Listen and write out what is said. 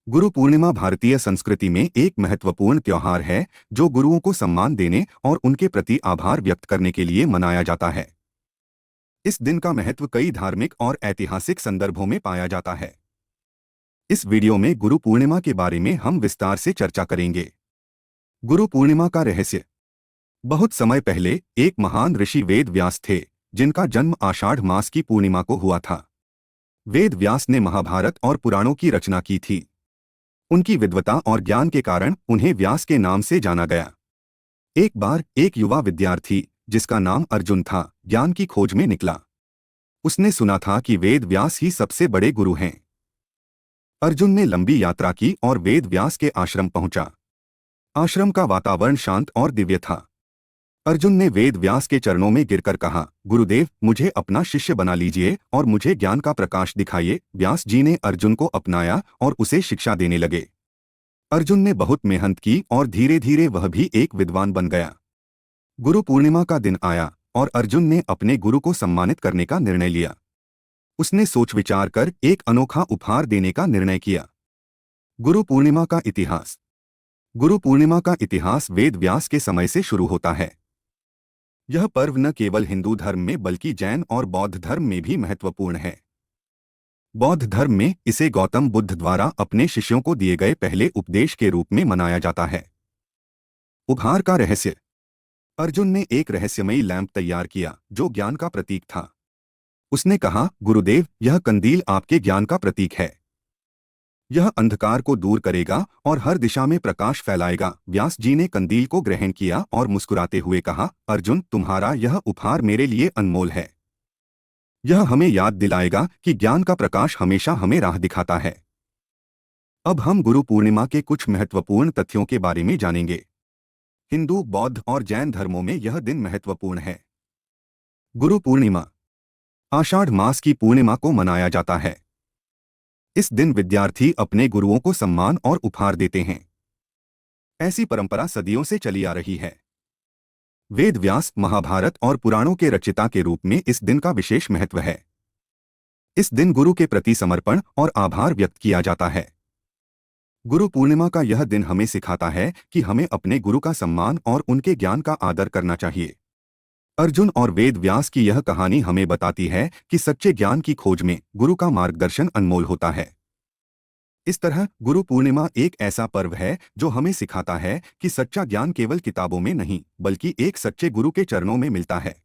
गुरु पूर्णिमा भारतीय संस्कृति में एक महत्वपूर्ण त्योहार है जो गुरुओं को सम्मान देने और उनके प्रति आभार व्यक्त करने के लिए मनाया जाता है। इस दिन का महत्व कई धार्मिक और ऐतिहासिक संदर्भों में पाया जाता है। इस वीडियो में गुरु पूर्णिमा के बारे में हम विस्तार से चर्चा करेंगे। गुरु पूर्णिमा का रहस्य। बहुत समय पहले एक महान ऋषि वेद व्यास थे, जिनका जन्म आषाढ़ मास की पूर्णिमा को हुआ था। वेद व्यास ने महाभारत और पुराणों की रचना की थी। उनकी विद्वता और ज्ञान के कारण उन्हें व्यास के नाम से जाना गया। एक बार एक युवा विद्यार्थी, जिसका नाम अर्जुन था, ज्ञान की खोज में निकला। उसने सुना था कि वेद व्यास ही सबसे बड़े गुरु हैं। अर्जुन ने लंबी यात्रा की और वेद व्यास के आश्रम पहुंचा। आश्रम का वातावरण शांत और दिव्य था। अर्जुन ने वेद व्यास के चरणों में गिरकर कहा, गुरुदेव, मुझे अपना शिष्य बना लीजिए और मुझे ज्ञान का प्रकाश दिखाइए। व्यास जी ने अर्जुन को अपनाया और उसे शिक्षा देने लगे। अर्जुन ने बहुत मेहनत की और धीरे धीरे वह भी एक विद्वान बन गया। गुरु पूर्णिमा का दिन आया और अर्जुन ने अपने गुरु को सम्मानित करने का निर्णय लिया। उसने सोच विचार कर एक अनोखा उपहार देने का निर्णय किया। गुरु पूर्णिमा का इतिहास। गुरु पूर्णिमा का इतिहास वेद व्यास के समय से शुरू होता है। यह पर्व न केवल हिंदू धर्म में बल्कि जैन और बौद्ध धर्म में भी महत्वपूर्ण है। बौद्ध धर्म में इसे गौतम बुद्ध द्वारा अपने शिष्यों को दिए गए पहले उपदेश के रूप में मनाया जाता है। उपहार का रहस्य। अर्जुन ने एक रहस्यमयी लैंप तैयार किया जो ज्ञान का प्रतीक था। उसने कहा, गुरुदेव, यह कंदील आपके ज्ञान का प्रतीक है। यह अंधकार को दूर करेगा और हर दिशा में प्रकाश फैलाएगा। व्यास जी ने कंदील को ग्रहण किया और मुस्कुराते हुए कहा, अर्जुन, तुम्हारा यह उपहार मेरे लिए अनमोल है। यह हमें याद दिलाएगा कि ज्ञान का प्रकाश हमेशा हमें राह दिखाता है। अब हम गुरु पूर्णिमा के कुछ महत्वपूर्ण तथ्यों के बारे में जानेंगे। हिंदू, बौद्ध और जैन धर्मों में यह दिन महत्वपूर्ण है। गुरु पूर्णिमा आषाढ़ मास की पूर्णिमा को मनाया जाता है। इस दिन विद्यार्थी अपने गुरुओं को सम्मान और उपहार देते हैं। ऐसी परंपरा सदियों से चली आ रही है। वेद व्यास, महाभारत और पुराणों के रचयिता के रूप में इस दिन का विशेष महत्व है। इस दिन गुरु के प्रति समर्पण और आभार व्यक्त किया जाता है। गुरु पूर्णिमा का यह दिन हमें सिखाता है कि हमें अपने गुरु का सम्मान और उनके ज्ञान का आदर करना चाहिए। अर्जुन और वेद व्यास की यह कहानी हमें बताती है कि सच्चे ज्ञान की खोज में गुरु का मार्गदर्शन अनमोल होता है। इस तरह गुरु पूर्णिमा एक ऐसा पर्व है जो हमें सिखाता है कि सच्चा ज्ञान केवल किताबों में नहीं, बल्कि एक सच्चे गुरु के चरणों में मिलता है।